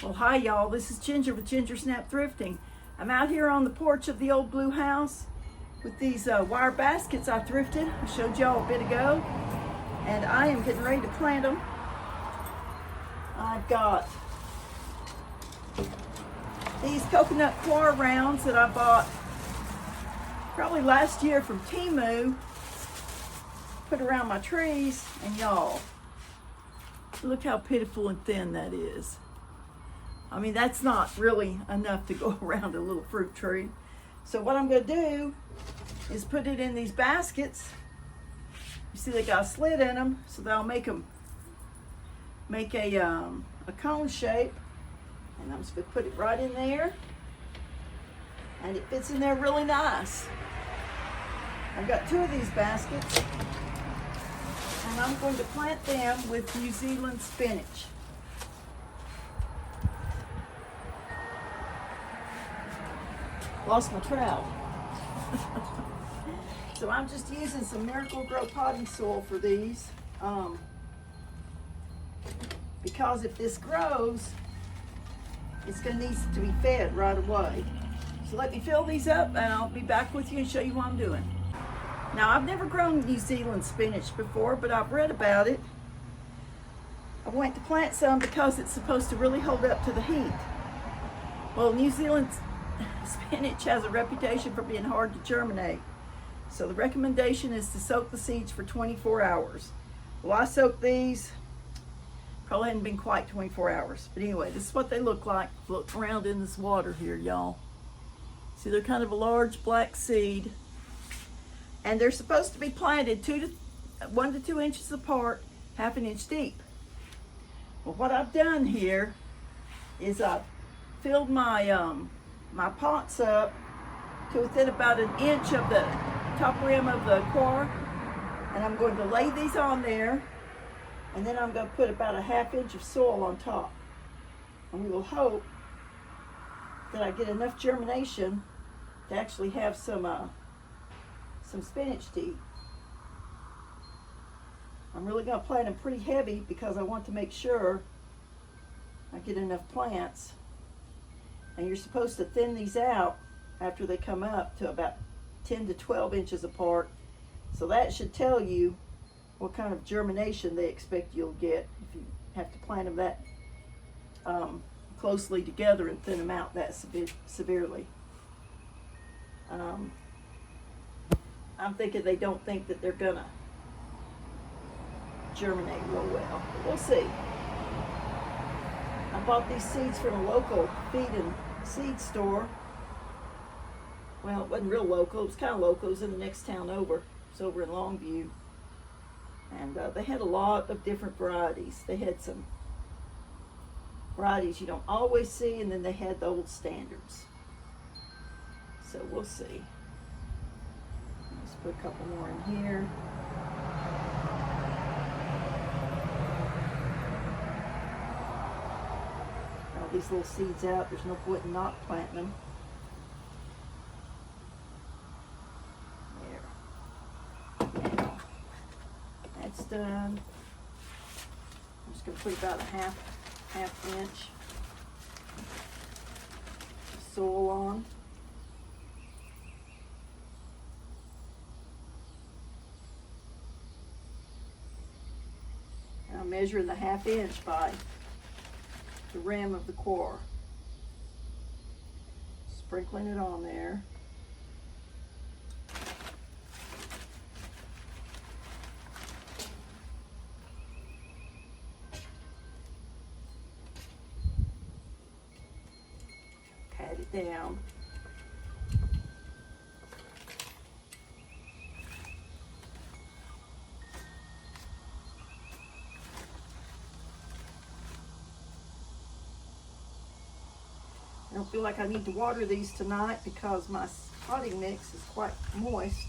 Well, hi y'all, this is Ginger with Ginger Snap Thrifting. I'm out here on the porch of the old blue house with these wire baskets I thrifted. I showed y'all a bit ago, and I am getting ready to plant them. I've got these coconut coir rounds that I bought probably last year from Temu, put around my trees, and y'all, look how pitiful and thin that is. I mean, that's not really enough to go around a little fruit tree. So what I'm going to do is put it in these baskets. You see they got a slit in them, so that'll make a cone shape. And I'm just going to put it right in there. And it fits in there really nice. I've got 2 of these baskets. And I'm going to plant them with New Zealand spinach. Lost my trowel. So I'm just using some Miracle-Gro potting soil for these. Because if this grows, it's going to need to be fed right away. So let me fill these up and I'll be back with you and show you what I'm doing. Now, I've never grown New Zealand spinach before, but I've read about it. I went to plant some because it's supposed to really hold up to the heat. Well, New Zealand spinach has a reputation for being hard to germinate. So the recommendation is to soak the seeds for 24 hours. Well, I soaked these, probably hadn't been quite 24 hours. But anyway, this is what they look like floating around in this water here, y'all. See, they're kind of a large black seed. And they're supposed to be planted 1 to 2 inches apart, 1/2 inch deep. Well, what I've done here is I've filled my my pots up to within about 1 inch of the top rim of the coir, and I'm going to lay these on there, and then I'm going to put about 1/2 inch of soil on top, and we will hope that I get enough germination to actually have some spinach to eat. I'm really going to plant them pretty heavy because I want to make sure I get enough plants. And you're supposed to thin these out after they come up to about 10 to 12 inches apart. So that should tell you what kind of germination they expect you'll get if you have to plant them that closely together and thin them out that severely. I'm thinking they don't think that they're gonna germinate real well. But we'll see. I bought these seeds from a local feed and seed store. Well, it wasn't real local. It was kind of local. It was in the next town over. It was over in Longview. And they had a lot of different varieties. They had some varieties you don't always see, and then they had the old standards. So we'll see. Let's put a couple more in here. These little seeds out. There's no point in not planting them. There. Now, that's done. I'm just going to put about a half inch of soil on. And I'm measuring the 1/2 inch by the rim of the coir. Sprinkling it on there. Pat it down. I don't feel like I need to water these tonight because my potting mix is quite moist.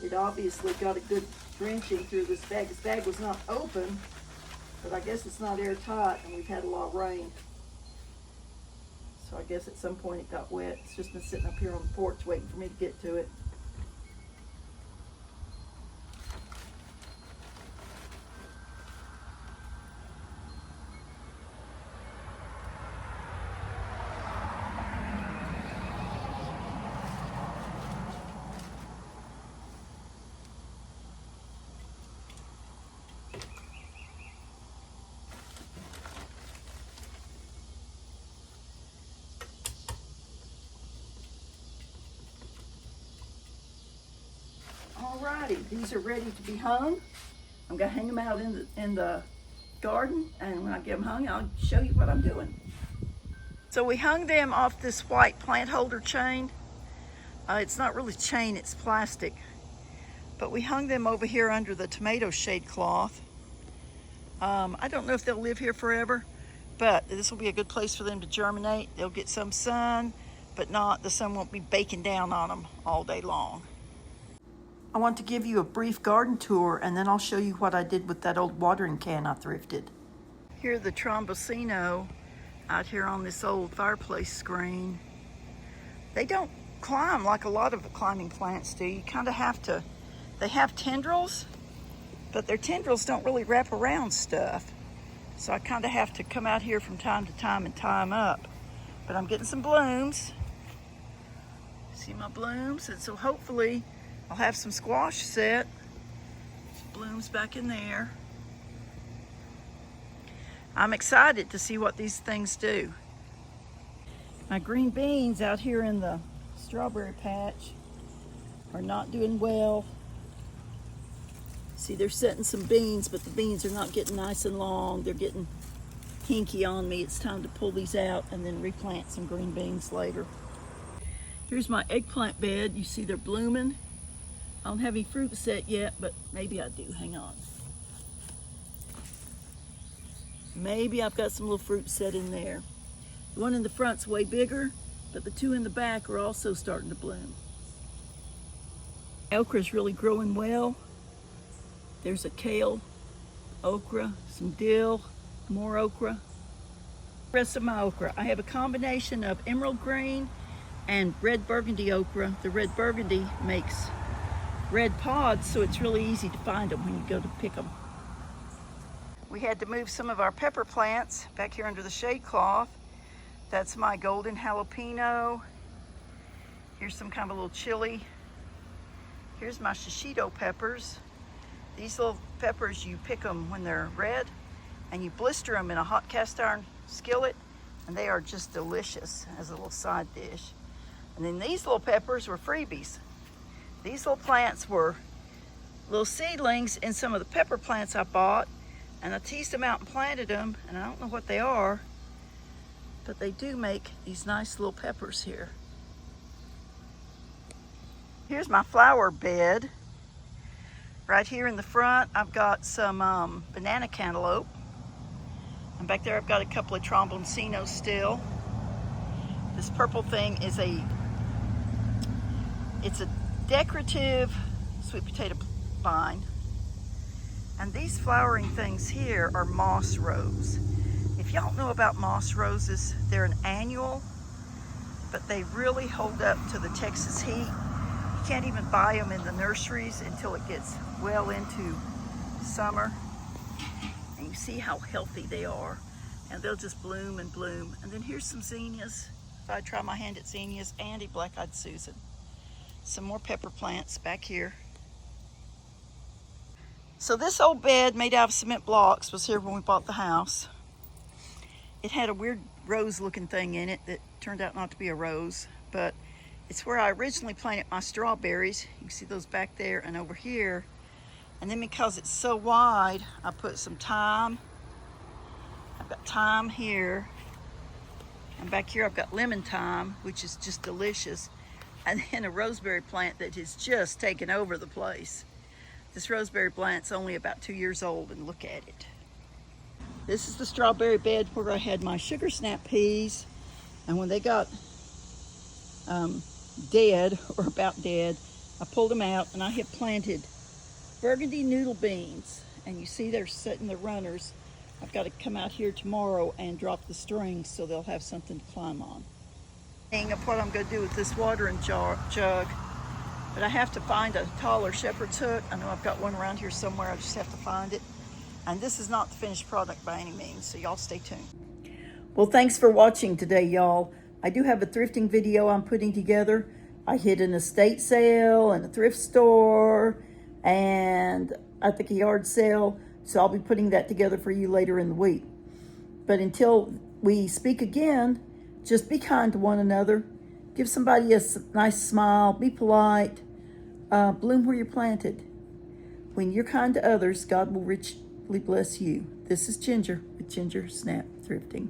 It obviously got a good drenching through this bag. This bag was not open, but I guess it's not airtight, and we've had a lot of rain. So I guess at some point it got wet. It's just been sitting up here on the porch waiting for me to get to it. ready. These are ready to be hung. I'm gonna hang them out in the garden, and when I get them hung, I'll show you what I'm doing. So we hung them off this white plant holder chain. It's not really chain, it's plastic. But we hung them over here under the tomato shade cloth. I don't know if they'll live here forever, but this will be a good place for them to germinate. They'll get some sun, but the sun won't be baking down on them all day long. I want to give you a brief garden tour, and then I'll show you what I did with that old watering can I thrifted. Here's the Trombocino out here on this old fireplace screen. They don't climb like a lot of the climbing plants do. You kind of have to, they have tendrils, but their tendrils don't really wrap around stuff. So I kind of have to come out here from time to time and tie them up. But I'm getting some blooms. See my blooms? And so hopefully I'll have some squash set. Some blooms back in there. I'm excited to see what these things do. My green beans out here in the strawberry patch are not doing well. See, they're setting some beans, but the beans are not getting nice and long. They're getting hinky on me. It's time to pull these out and then replant some green beans later. Here's my eggplant bed. You see they're blooming. I don't have any fruit set yet, but maybe I do. Hang on. Maybe I've got some little fruit set in there. The one in the front's way bigger, but the two in the back are also starting to bloom. Okra's really growing well. There's a kale, okra, some dill, more okra. The rest of my okra, I have a combination of emerald green and red burgundy okra. The red burgundy makes red pods, so it's really easy to find them when you go to pick them. We had to move some of our pepper plants back here under the shade cloth. That's my golden jalapeno. Here's some kind of a little chili. Here's my shishito peppers. These little peppers, you pick them when they're red and you blister them in a hot cast iron skillet, and they are just delicious as a little side dish. And then these little peppers were freebies. These little plants were little seedlings in some of the pepper plants I bought, and I teased them out and planted them, and I don't know what they are, but they do make these nice little peppers here. Here's my flower bed. Right here in the front, I've got some banana cantaloupe. And back there, I've got a couple of Trombocinos still. This purple thing is it's a decorative sweet potato vine. And these flowering things here are moss rose. If y'all know about moss roses, they're an annual, but they really hold up to the Texas heat. You can't even buy them in the nurseries until it gets well into summer. And you see how healthy they are. And they'll just bloom and bloom. And then here's some zinnias. If I try my hand at zinnias and a black-eyed Susan. Some more pepper plants back here. So this old bed made out of cement blocks was here when we bought the house. It had a weird rose-looking thing in it that turned out not to be a rose, but it's where I originally planted my strawberries. You can see those back there and over here. And then because it's so wide, I put some thyme. I've got thyme here. And back here I've got lemon thyme, which is just delicious. And then a rosemary plant that has just taken over the place. This rosemary plant's only about 2 years old, and look at it. This is the strawberry bed where I had my sugar snap peas. And when they got dead, or about dead, I pulled them out and I have planted burgundy noodle beans. And you see they're setting the runners. I've got to come out here tomorrow and drop the strings so they'll have something to climb on. Of what I'm going to do with this watering jug, but I have to find a taller shepherd's hook. I know I've got one around here somewhere. I just have to find it. And this is not the finished product by any means, so y'all stay tuned. Well, thanks for watching today, y'all. I do have a thrifting video I'm putting together. I hit an estate sale and a thrift store and I think a yard sale. So I'll be putting that together for you later in the week. But until we speak again, just be kind to one another. Give somebody a nice smile. Be polite. Bloom where you're planted. When you're kind to others, God will richly bless you. This is Ginger with Ginger Snap Thrifting.